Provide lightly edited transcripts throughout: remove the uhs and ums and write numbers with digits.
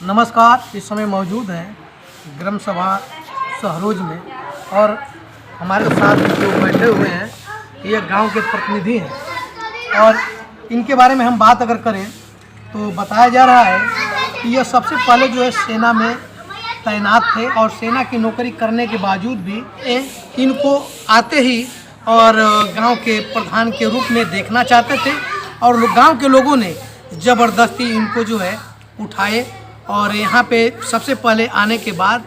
नमस्कार। इस समय मौजूद हैं ग्राम सभा सहरोज में और हमारे साथ जो बैठे हुए हैं ये गांव के प्रतिनिधि हैं और इनके बारे में हम बात अगर करें तो बताया जा रहा है कि यह सबसे पहले जो है सेना में तैनात थे और सेना की नौकरी करने के बावजूद भी इनको आते ही और गांव के प्रधान के रूप में देखना चाहते थे और गांव के लोगों ने ज़बरदस्ती इनको जो है उठाए और यहाँ पे सबसे पहले आने के बाद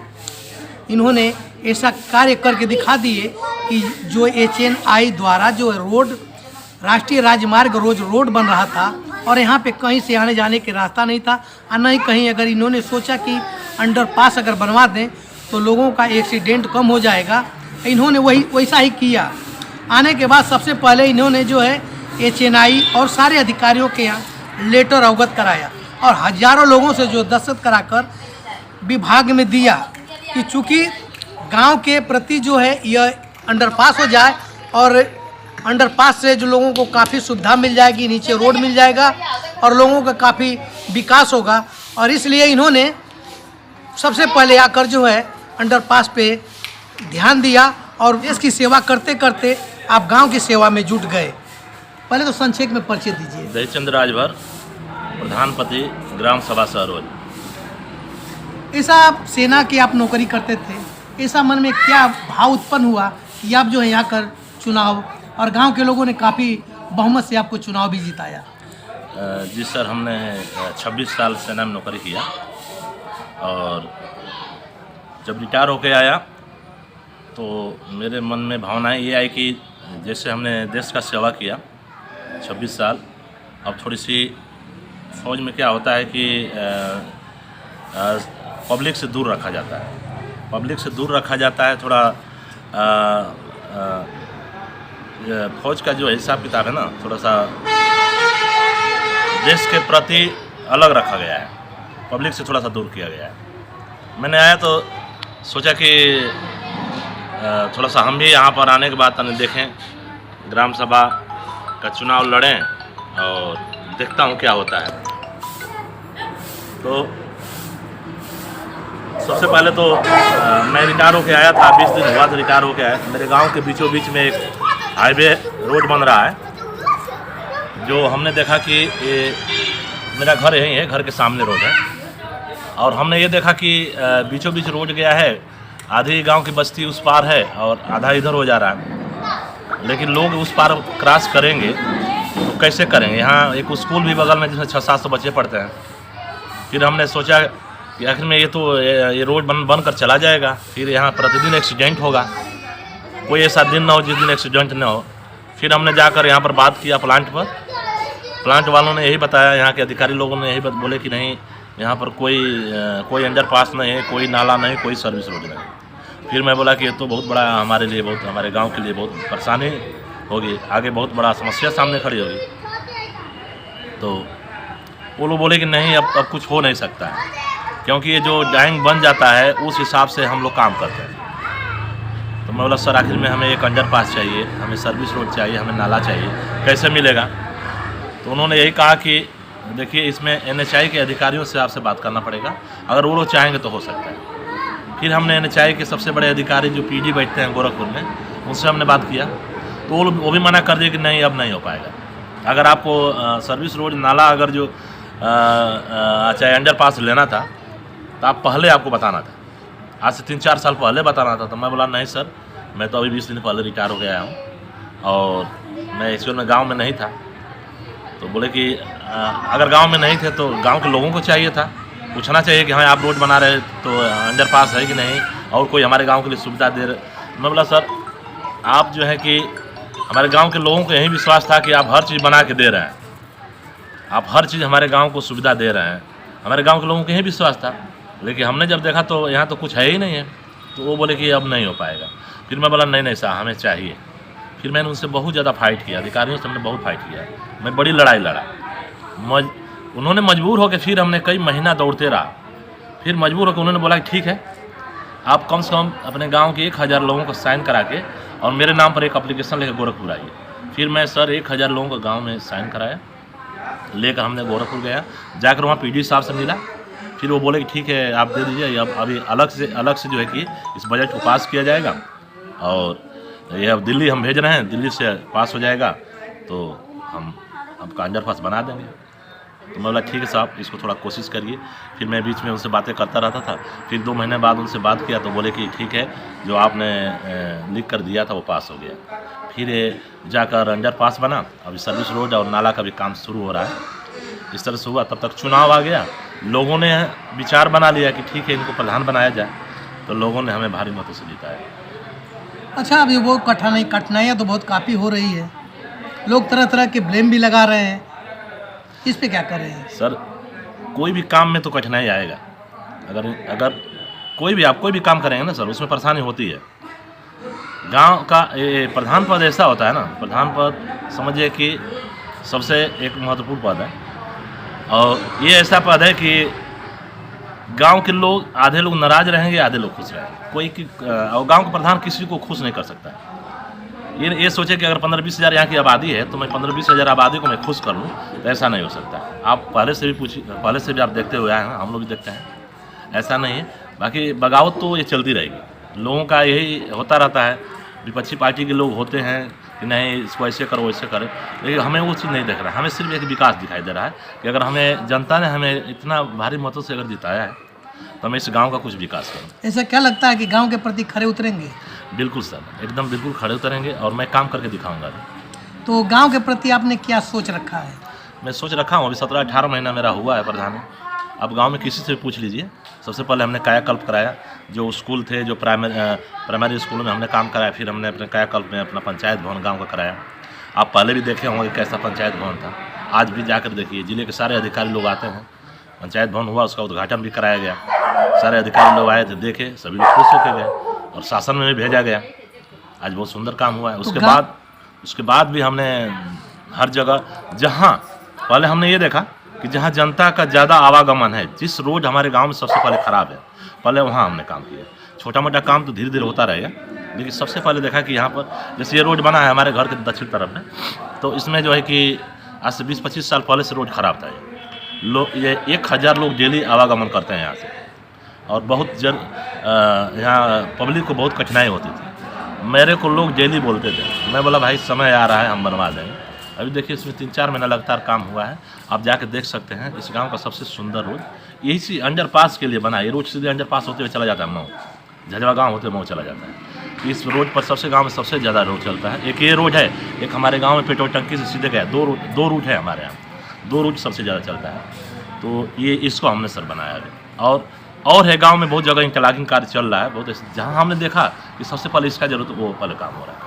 इन्होंने ऐसा कार्य करके दिखा दिए कि जो HNI द्वारा जो रोड राष्ट्रीय राजमार्ग रोड बन रहा था और यहाँ पे कहीं से आने जाने के रास्ता नहीं था और नहीं कहीं अगर इन्होंने सोचा कि अंडरपास अगर बनवा दें तो लोगों का एक्सीडेंट कम हो जाएगा, इन्होंने वैसा ही किया। आने के बाद सबसे पहले इन्होंने जो है HNI और सारे अधिकारियों के यहाँ लेटर अवगत कराया और हजारों लोगों से जो दस्तखत कराकर विभाग में दिया कि चूँकि गांव के प्रति जो है यह अंडरपास हो जाए और अंडरपास से जो लोगों को काफ़ी सुविधा मिल जाएगी, नीचे रोड मिल जाएगा और लोगों का काफ़ी विकास होगा और इसलिए इन्होंने सबसे पहले आकर जो है अंडरपास पे ध्यान दिया और देश की सेवा करते करते आप गांव की सेवा में जुट गए। पहले तो संक्षेप में परिचय दीजिए। जयचंद्र राजभर, प्रधानपति ग्राम सभा सहरोज। ऐसा सेना की आप नौकरी करते थे, ऐसा मन में क्या भाव उत्पन्न हुआ कि आप जो है यहाँ कर चुनाव और गांव के लोगों ने काफ़ी बहुमत से आपको चुनाव भी जिताया? जी सर, हमने 26 साल सेना में नौकरी किया और जब रिटायर होके आया तो मेरे मन में भावनाएं ये आई कि जैसे हमने देश का सेवा किया 26 साल, अब थोड़ी सी फौज में क्या होता है कि पब्लिक से दूर रखा जाता है, पब्लिक से दूर रखा जाता है। थोड़ा फौज का जो हिसाब किताब है ना, थोड़ा सा देश के प्रति अलग रखा गया है, पब्लिक से थोड़ा सा दूर किया गया है। मैंने आया तो सोचा कि थोड़ा सा हम भी यहाँ पर आने के बाद देखें, ग्राम सभा का चुनाव लड़ें और देखता हूँ क्या होता है। तो सबसे पहले तो मैं रिटायर होके आया था, 20 दिन हुआ था रिटायर होके आया। मेरे गांव के बीचों बीच में एक हाईवे रोड बन रहा है जो हमने देखा कि ये मेरा घर यहीं है, घर के सामने रोड है और हमने ये देखा कि बीचों बीच रोड गया है, आधी गांव की बस्ती उस पार है और आधा इधर हो जा रहा है, लेकिन लोग उस पार क्रॉस करेंगे तो कैसे करेंगे। यहाँ एक स्कूल भी बगल में जिसमें 600-700 बच्चे पढ़ते हैं। फिर हमने सोचा कि आखिर में ये रोड बन कर चला जाएगा, फिर यहाँ प्रतिदिन एक्सीडेंट होगा, कोई ऐसा दिन ना हो जिस दिन एक्सीडेंट ना हो। फिर हमने जाकर यहाँ पर बात किया प्लांट पर, प्लांट वालों ने यही बताया, यहाँ के अधिकारी लोगों ने यही बोले कि नहीं, यहाँ पर कोई अंडरपास नहीं है, कोई नाला नहीं, कोई सर्विस रोड नहीं। फिर मैं बोला कि ये तो बहुत बड़ा हमारे लिए, बहुत हमारे गांव के लिए बहुत परेशानी होगी, आगे बहुत बड़ा समस्या सामने खड़ी होगी। तो वो लोग बोले कि नहीं, अब कुछ हो नहीं सकता है, क्योंकि ये जो डाइंग बन जाता है उस हिसाब से हम लोग काम करते हैं। तो मैं बोला सर, आखिर में हमें एक अंडरपास चाहिए, हमें सर्विस रोड चाहिए, हमें नाला चाहिए, कैसे मिलेगा? तो उन्होंने यही कहा कि देखिए, इसमें NHI के अधिकारियों से आपसे बात करना पड़ेगा, अगर वो लोग चाहेंगे तो हो सकता है। फिर हमने NHI के सबसे बड़े अधिकारी जो PD बैठते हैं गोरखपुर में, उनसे हमने बात किया तो वो भी मना कर दिए कि नहीं, अब नहीं हो पाएगा। अगर आपको सर्विस रोड नाला अगर जो चाहे अंडरपास लेना था तो आप पहले आपको बताना था, आज से 3-4 साल पहले बताना था। तो मैं बोला नहीं सर, मैं तो अभी 20 दिन पहले रिटायर हो गया हूँ और मैं एक्चुअल में गाँव में नहीं था। तो बोले कि अगर गांव में नहीं थे तो गांव के लोगों को चाहिए था, पूछना चाहिए कि हाँ आप रोड बना रहे तो अंडरपास है कि नहीं और कोई हमारे गांव के लिए सुविधा दे रहे। मैं बोला सर, आप जो है कि हमारे गांव के लोगों को यही विश्वास था कि आप हर चीज़ बना के दे रहे हैं, आप हर चीज़ हमारे गाँव को सुविधा दे रहे हैं, हमारे गाँव के लोगों को यही विश्वास था। लेकिन हमने जब देखा तो यहाँ तो कुछ है ही नहीं है। तो वो बोले कि अब नहीं हो पाएगा। फिर मैं बोला नहीं साहब, हमें चाहिए। फिर मैंने उनसे बहुत ज़्यादा फाइट किया, अधिकारियों से हमने बहुत फाइट किया, मैं बड़ी लड़ाई लड़ा। उन्होंने मजबूर होकर फिर हमने कई महीना दौड़ते रहा। फिर मजबूर होकर उन्होंने बोला कि ठीक है, आप कम से कम अपने गांव के 1000 लोगों को साइन करा के और मेरे नाम पर एक एप्लीकेशन लेकर गोरखपुर आइए। फिर मैं सर 1000 लोगों को गांव में साइन कराया, लेकर हमने गोरखपुर गया, जाकर वहाँ PD साहब से मिला फिर वो बोले कि ठीक है आप दे दीजिए, अब अभी अलग से जो है कि इस बजट को पास किया जाएगा और ये अब दिल्ली हम भेज रहे हैं, दिल्ली से पास हो जाएगा तो हम आपका अंडरपास बना देंगे। तो मैं बोला ठीक है साहब, इसको थोड़ा कोशिश करिए। फिर मैं बीच में उनसे बातें करता रहता था। फिर 2 महीने बाद उनसे बात किया तो बोले कि ठीक है, जो आपने लिख कर दिया था वो पास हो गया। फिर जाकर अंडरपास बना, अभी सर्विस रोड और नाला का भी काम शुरू हो रहा है। इस तरह से हुआ। तब तक चुनाव आ गया, लोगों ने विचार बना लिया कि ठीक है इनको प्रधान बनाया जाए, तो लोगों ने हमें भारी मतों से जिताया। अच्छा, अभी वो कठिनाइयाँ तो बहुत काफ़ी हो रही है, लोग तरह तरह के ब्लेम भी लगा रहे हैं, इस पे क्या कर रहे हैं? सर, कोई भी काम में तो कठिनाई आएगा। अगर कोई भी काम करेंगे ना सर, उसमें परेशानी होती है। गांव का ये प्रधान पद ऐसा होता है ना, प्रधान पद समझिए कि सबसे एक महत्वपूर्ण पद है और ये ऐसा पद है कि गांव के लोग, आधे लोग नाराज रहेंगे, आधे लोग खुश रहेंगे। और गांव का प्रधान किसी को खुश नहीं कर सकता है। ये सोचे कि अगर 15-20 हज़ार यहाँ की आबादी है तो मैं 15-20 हज़ार आबादी को मैं खुश कर लूँ, तो ऐसा नहीं हो सकता। आप पहले से भी आप देखते हुए आए हैं, हम लोग भी देखते हैं, ऐसा नहीं है। बाकी बगावत तो ये चलती रहेगी, लोगों का यही होता रहता है। विपक्षी पार्टी के लोग होते हैं कि नहीं इसको ऐसे करो वैसे करो, लेकिन हमें वो चीज़ नहीं दिख रहा है। हमें सिर्फ एक विकास दिखाई दे रहा है कि अगर हमें जनता ने हमें इतना भारी मतों से अगर जिताया है तो हमें इस गांव का कुछ विकास करें। ऐसा क्या लगता है कि गांव के प्रति खरे उतरेंगे? बिल्कुल सर, एकदम बिल्कुल खड़े उतरेंगे और मैं काम करके दिखाऊंगा। तो गांव के प्रति आपने क्या सोच रखा है? मैं सोच रखा हूँ, अभी 17-18 महीना मेरा हुआ है प्रधान। अब गांव में किसी से भी पूछ लीजिए। सबसे पहले हमने कायाकल्प कराया, जो स्कूल थे, जो प्राइमरी स्कूल में हमने काम कराया। फिर हमने अपने कायाकल्प में अपना पंचायत भवन गांव का कराया। आप पहले भी देखे होंगे कैसा पंचायत भवन था, आज भी जाकर देखिए, जिले के सारे अधिकारी लोग आते हैं। पंचायत भवन हुआ, उसका उद्घाटन भी कराया गया, सारे अधिकारी लोग आए थे, देखे, सभी लोग खुश होकर गए और शासन में भी भेजा गया। आज बहुत सुंदर काम हुआ है। उसके बाद भी हमने हर जगह, जहाँ पहले हमने ये देखा कि जहाँ जनता का ज़्यादा आवागमन है, जिस रोड हमारे गांव में सबसे पहले ख़राब है, पहले वहाँ हमने काम किया। छोटा मोटा काम तो धीरे धीरे होता रहेगा, लेकिन सबसे पहले देखा कि यहाँ पर जैसे ये रोड बना है हमारे घर के दक्षिण तरफ में, तो इसमें जो है कि आज से 20-25 साल पहले से रोड ख़राब था। ये 1000 लोग डेली आवागमन करते हैं यहाँ से और बहुत यहाँ पब्लिक को बहुत कठिनाई होती थी। मेरे को लोग डेली बोलते थे, मैं बोला भाई समय आ रहा है, हम बनवा देंगे। अभी देखिए इसमें 3-4 महीना लगातार काम हुआ है, आप जाकर देख सकते हैं। इस गांव का सबसे सुंदर रोड यही सी अंडरपास के लिए बना है। ये रोड सीधे अंडरपास होते हुए चला जाता है मऊ, झजवा गांव होते हुए मऊ चला जाता है। इस रोड पर गांव में सबसे ज़्यादा रोड चलता है। एक ये रोड है, एक हमारे गाँव में पेट्रोल टंकी से सीधे गया, 2 रूट है हमारे यहाँ, 2 रूट सबसे ज़्यादा चलता है। तो ये इसको हमने सर बनाया है। और है गांव में बहुत जगह इंटरलॉकिंग कार्य चल रहा है बहुत, जहां हमने देखा कि सबसे पहले इसका जरूरत वो पहले काम हो रहा है।